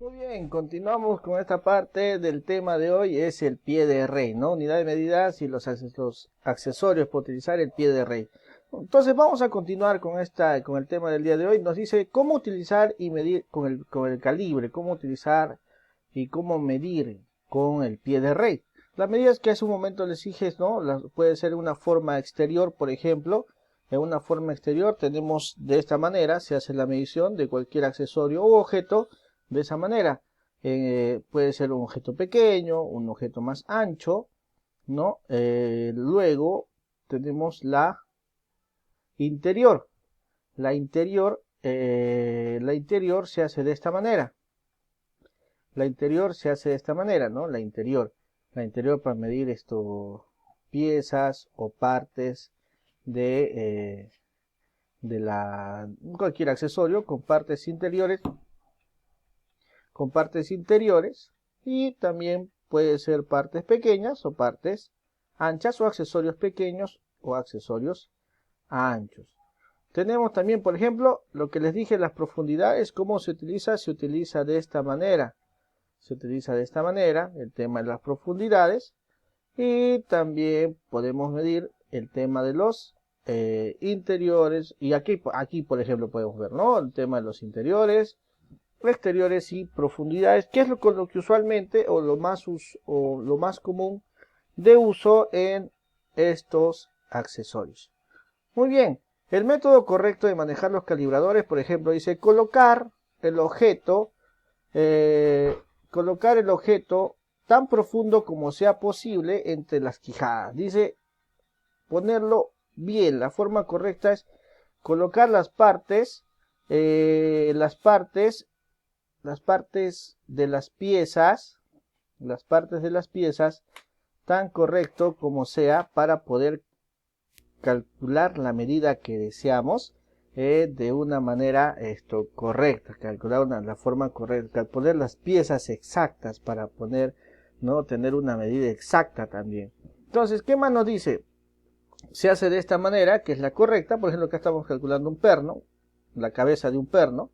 Muy bien, continuamos con esta parte del tema de hoy, es el pie de rey, ¿no? Unidad de medidas y los accesorios para utilizar el pie de rey. Entonces vamos a continuar con el tema del día de hoy. Nos dice cómo utilizar y medir con el calibre, cómo utilizar y cómo medir con el pie de rey. Las medidas que hace un momento les dije, ¿no? Puede ser una forma exterior, por ejemplo. En una forma exterior tenemos de esta manera, se hace la medición de cualquier accesorio u objeto de esa manera. Puede ser un objeto pequeño, un objeto más ancho, ¿no? Luego tenemos la interior. La interior se hace de esta manera. La interior se hace de esta manera, ¿no? La interior para medir piezas o partes de, cualquier accesorio con partes interiores, y también puede ser partes pequeñas o partes anchas o accesorios pequeños o accesorios anchos. Tenemos también, por ejemplo, lo que les dije, las profundidades. ¿Cómo se utiliza? Se utiliza de esta manera. Se utiliza de esta manera el tema de las profundidades, y también podemos medir el tema de los interiores. Y aquí, por ejemplo, podemos ver, ¿no? El tema de los interiores, exteriores y profundidades, que es con lo que usualmente o lo más común de uso en estos accesorios. Muy bien, el método correcto de manejar los calibradores, por ejemplo, dice el objeto, eh, colocar el objeto tan profundo como sea posible entre las quijadas. Dice ponerlo bien. La forma correcta es colocar las partes de las piezas tan correcto como sea para poder calcular la medida que deseamos de una manera correcta, calcular la forma correcta, poner las piezas exactas para no tener una medida exacta también. Entonces, ¿qué más nos dice? Se hace de esta manera, que es la correcta. Por ejemplo, acá estamos calculando un perno, la cabeza de un perno,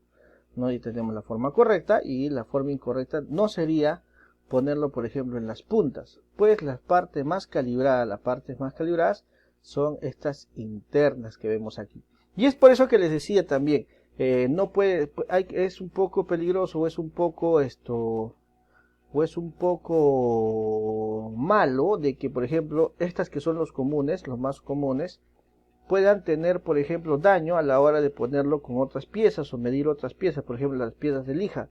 ¿no? Y tenemos la forma correcta, y la forma incorrecta no sería ponerlo, por ejemplo, en las puntas, pues las partes más calibradas son estas internas que vemos aquí. Y es por eso que les decía también, es un poco peligroso, o es un poco malo de que, por ejemplo, estas que son los más comunes, puedan tener, por ejemplo, daño a la hora de ponerlo con otras piezas o medir otras piezas, por ejemplo, las piezas de lija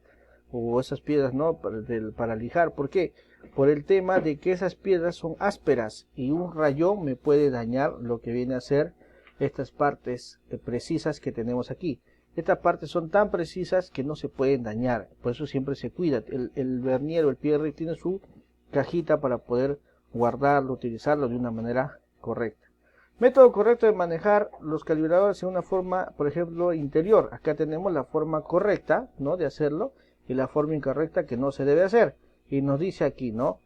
o esas piedras, ¿no? Para lijar. ¿Por qué? Por el tema de que esas piedras son ásperas y un rayón me puede dañar lo que viene a ser estas partes precisas que tenemos aquí. Estas partes son tan precisas que no se pueden dañar, por eso siempre se cuida. El vernier o el pie tiene su cajita para poder guardarlo, utilizarlo de una manera correcta. Método correcto de manejar los calibradores en una forma, por ejemplo, interior. Acá tenemos la forma correcta, ¿no? De hacerlo, y la forma incorrecta que no se debe hacer. Y nos dice aquí, ¿no?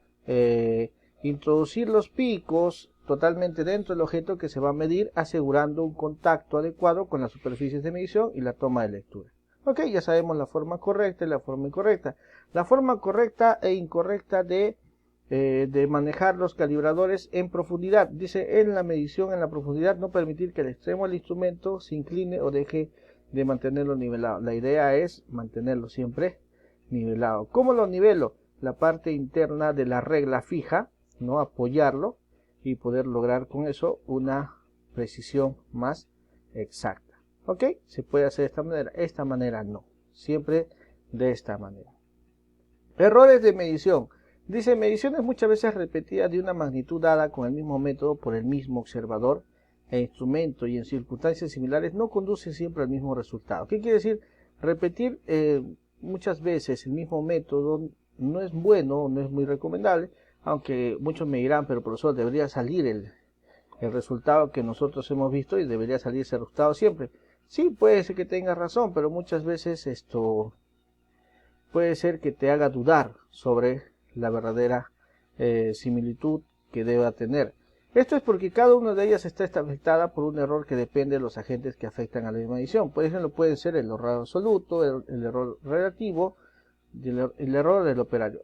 Introducir los picos totalmente dentro del objeto que se va a medir, asegurando un contacto adecuado con las superficies de medición y la toma de lectura. Ok, ya sabemos la forma correcta y la forma incorrecta. La forma correcta e incorrecta de manejar los calibradores en profundidad. Dice, en la medición en la profundidad, no permitir que el extremo del instrumento se incline o deje de mantenerlo nivelado. La idea es mantenerlo siempre nivelado. ¿Cómo lo nivelo? La parte interna de la regla fija, ¿no? Apoyarlo y poder lograr con eso una precisión más exacta. ¿Ok? Se puede hacer de esta manera no. Siempre de esta manera. Errores de medición. Dice, mediciones muchas veces repetidas de una magnitud dada con el mismo método por el mismo observador e instrumento y en circunstancias similares no conduce siempre al mismo resultado. ¿Qué quiere decir? Repetir muchas veces el mismo método no es bueno, no es muy recomendable, aunque muchos me dirán, pero profesor, debería salir el resultado que nosotros hemos visto y debería salir ese resultado siempre. Sí, puede ser que tengas razón, pero muchas veces puede ser que te haga dudar sobre la verdadera similitud que deba tener. Esto es porque cada una de ellas está afectada por un error que depende de los agentes que afectan a la misma edición. Por ejemplo, puede ser el error absoluto, el error relativo, el error del operario.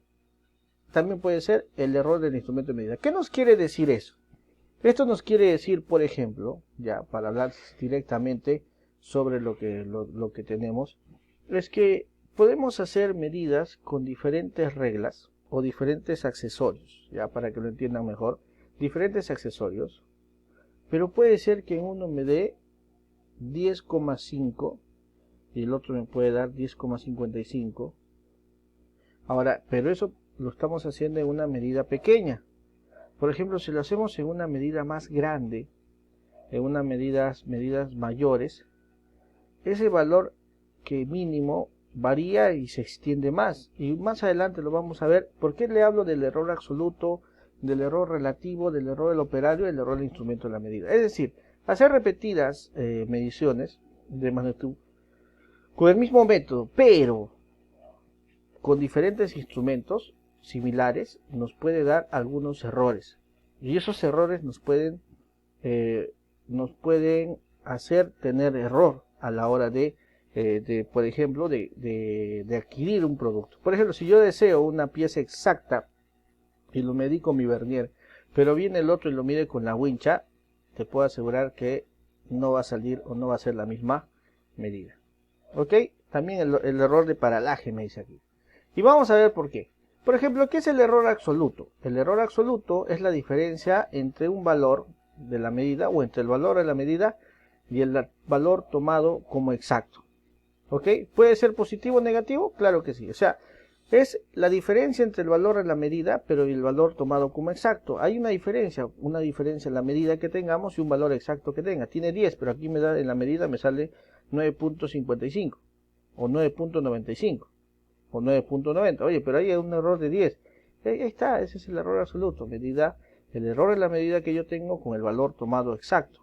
También puede ser el error del instrumento de medida. ¿Qué nos quiere decir eso? Esto nos quiere decir, por ejemplo, ya para hablar directamente sobre lo que tenemos, es que podemos hacer medidas con diferentes reglas o diferentes accesorios, ya para que lo entiendan mejor, diferentes accesorios, pero puede ser que en uno me dé 10,5 y el otro me puede dar 10,55. Ahora, pero eso lo estamos haciendo en una medida pequeña. Por ejemplo, si lo hacemos en una medida más grande, en unas medidas mayores, ese valor que mínimo varía y se extiende más. Y más adelante lo vamos a ver. ¿Por qué le hablo del error absoluto, del error relativo, del error del operario y del error del instrumento de la medida? Es decir, hacer repetidas mediciones de magnitud con el mismo método, pero con diferentes instrumentos similares, nos puede dar algunos errores. Y esos errores nos pueden hacer tener error a la hora por ejemplo, de adquirir un producto. Por ejemplo, si yo deseo una pieza exacta y lo medí con mi vernier, pero viene el otro y lo mide con la wincha, te puedo asegurar que no va a salir o no va a ser la misma medida. ¿Ok? También el error de paralaje me dice aquí. Y vamos a ver por qué. Por ejemplo, ¿qué es el error absoluto? El error absoluto es la diferencia entre un valor de la medida o entre el valor de la medida y el valor tomado como exacto. ¿Ok? ¿Puede ser positivo o negativo? Claro que sí. O sea, es la diferencia entre el valor de la medida pero el valor tomado como exacto. Hay una diferencia en la medida que tengamos y un valor exacto que tenga. Tiene 10, pero aquí en la medida me sale 9.55 o 9.95. o 9.90. Oye, pero ahí hay un error de 10. Ahí está, ese es el error absoluto. El error es la medida que yo tengo con el valor tomado exacto.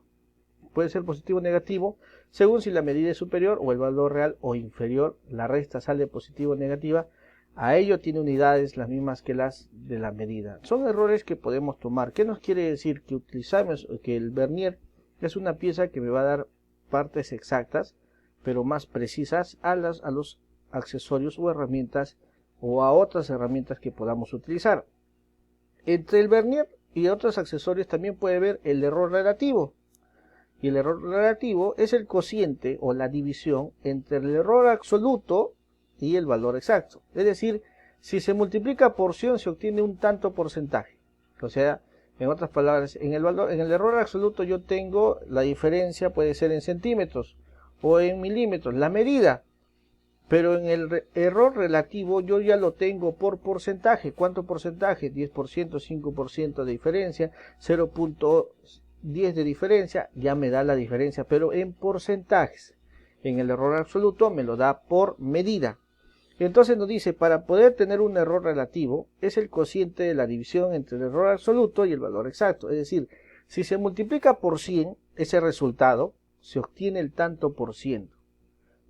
Puede ser positivo o negativo, según si la medida es superior o el valor real o inferior. La resta sale positiva o negativa. A ello tiene unidades las mismas que las de la medida. Son errores que podemos tomar. ¿Qué nos quiere decir? Que el vernier es una pieza que me va a dar partes exactas, pero más precisas a los accesorios o herramientas o a otras herramientas que podamos utilizar. Entre el vernier y otros accesorios también puede haber el error relativo. Y el error relativo es el cociente o la división entre el error absoluto y el valor exacto. Es decir, si se multiplica por 100 se obtiene un tanto porcentaje. O sea, en otras palabras, en el error absoluto yo tengo la diferencia, puede ser en centímetros o en milímetros, la medida. Pero en el error relativo yo ya lo tengo por porcentaje. ¿Cuánto porcentaje? 10%, 5% de diferencia, 0.10 de diferencia, ya me da la diferencia, pero en porcentajes. En el error absoluto me lo da por medida. Entonces nos dice, para poder tener un error relativo, es el cociente de la división entre el error absoluto y el valor exacto. Es decir, si se multiplica por 100, ese resultado, se obtiene el tanto por ciento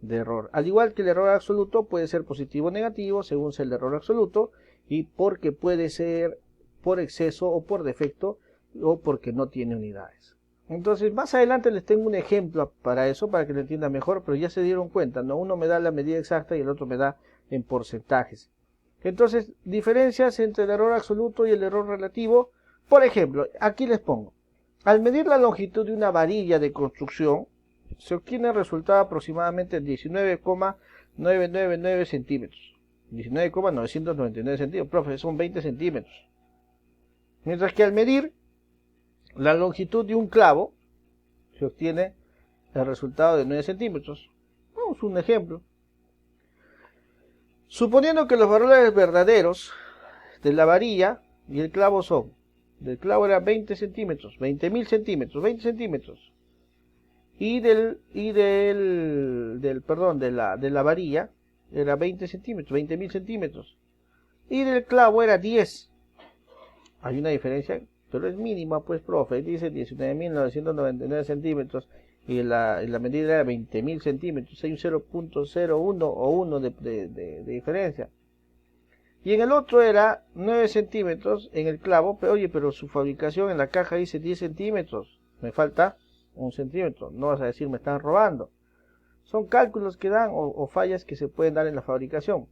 de error. Al igual que el error absoluto puede ser positivo o negativo según sea el error absoluto y porque puede ser por exceso o por defecto o porque no tiene unidades. Entonces más adelante les tengo un ejemplo para eso, para que lo entiendan mejor, pero ya se dieron cuenta, ¿no? Uno me da la medida exacta y el otro me da en porcentajes. Entonces, diferencias entre el error absoluto y el error relativo. Por ejemplo, aquí les pongo, al medir la longitud de una varilla de construcción, se obtiene el resultado aproximadamente 19,999 centímetros. 19,999 centímetros, profe, son 20 centímetros. Mientras que al medir la longitud de un clavo, se obtiene el resultado de 9 centímetros. Vamos a un ejemplo. Suponiendo que los valores verdaderos de la varilla y el clavo son, del clavo era 20 centímetros, 20.000 centímetros, 20 centímetros. Y de la varilla era 20 centímetros, 20.000 centímetros. Y del clavo era 10. Hay una diferencia, pero es mínima, pues, profe. Dice 19.999 centímetros y la medida era 20.000 centímetros. Hay un 0.01 o 1 de diferencia. Y en el otro era 9 centímetros en el clavo, pero oye, pero su fabricación en la caja dice 10 centímetros. Me falta 1 centímetro. No vas a decir me están robando. Son cálculos que dan o fallas que se pueden dar en la fabricación.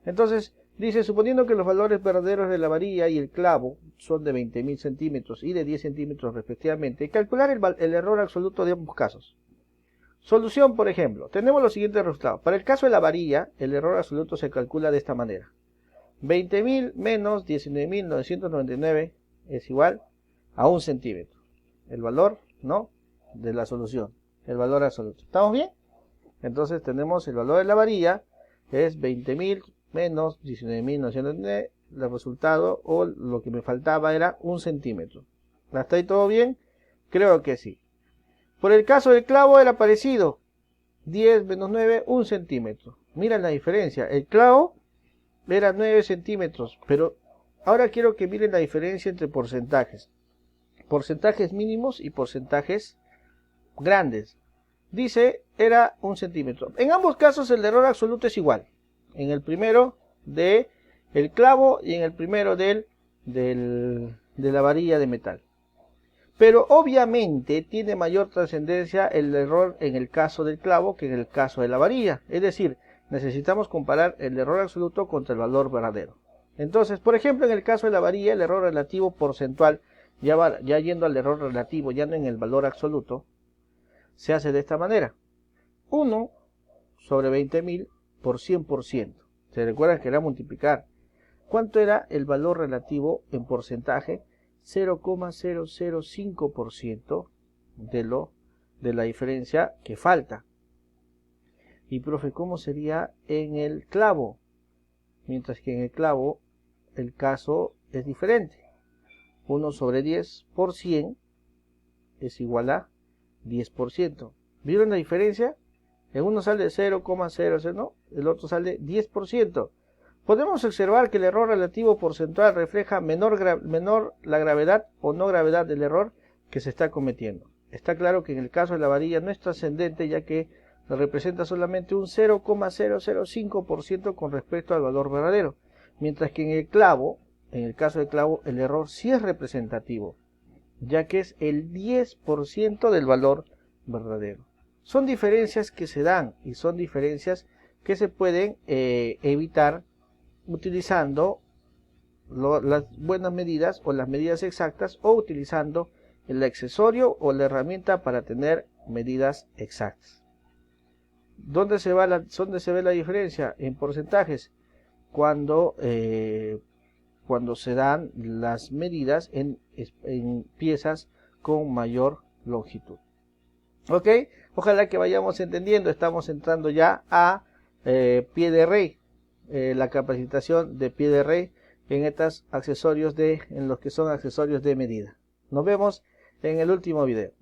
Entonces, dice, suponiendo que los valores verdaderos de la varilla y el clavo son de 20.000 centímetros y de 10 centímetros respectivamente, calcular el error absoluto de ambos casos. Solución, por ejemplo, tenemos los siguientes resultados. Para el caso de la varilla, el error absoluto se calcula de esta manera. 20.000 menos 19.999 es igual a 1 centímetro. El valor, ¿no?, de la solución, el valor absoluto. ¿Estamos bien? Entonces tenemos el valor de la varilla, es 20.000 menos 19.999, el resultado o lo que me faltaba era 1 centímetro. ¿Hasta ahí todo bien? Creo que sí. Por el caso del clavo era parecido. 10 menos 9, 1 centímetro. Miren la diferencia. El clavo era 9 centímetros, pero ahora quiero que miren la diferencia entre porcentajes. Porcentajes mínimos y porcentajes grandes. Dice, era 1 centímetro. En ambos casos el error absoluto es igual. En el primero de el clavo y en el primero de la varilla de metal. Pero obviamente tiene mayor trascendencia el error en el caso del clavo que en el caso de la varilla. Es decir, necesitamos comparar el error absoluto contra el valor verdadero. Entonces, por ejemplo, en el caso de la varilla, el error relativo porcentual, ya yendo al error relativo, ya no en el valor absoluto, se hace de esta manera. 1 sobre 20.000 por 100%. ¿Se recuerdan que era multiplicar? ¿Cuánto era el valor relativo en porcentaje? 0,005% de la diferencia que falta. Y profe, ¿cómo sería en el clavo? Mientras que en el clavo el caso es diferente. 1 sobre 10 por 100 es igual a 10%. ¿Vieron la diferencia? En uno sale 0,00, ¿no? El otro sale 10%. Podemos observar que el error relativo porcentual refleja menor la gravedad o no gravedad del error que se está cometiendo. Está claro que en el caso de la varilla no es trascendente, ya que representa solamente un 0,005% con respecto al valor verdadero, mientras que en el caso del clavo, el error sí es representativo, ya que es el 10% del valor verdadero. Son diferencias que se dan y son diferencias que se pueden evitar utilizando las buenas medidas o las medidas exactas, o utilizando el accesorio o la herramienta para tener medidas exactas. ¿Dónde se ve la diferencia? En porcentajes, cuando se dan las medidas en piezas con mayor longitud. Ok, ojalá que vayamos entendiendo. Estamos entrando ya a pie de rey, la capacitación de pie de rey en estos accesorios en los que son accesorios de medida. Nos vemos en el último video.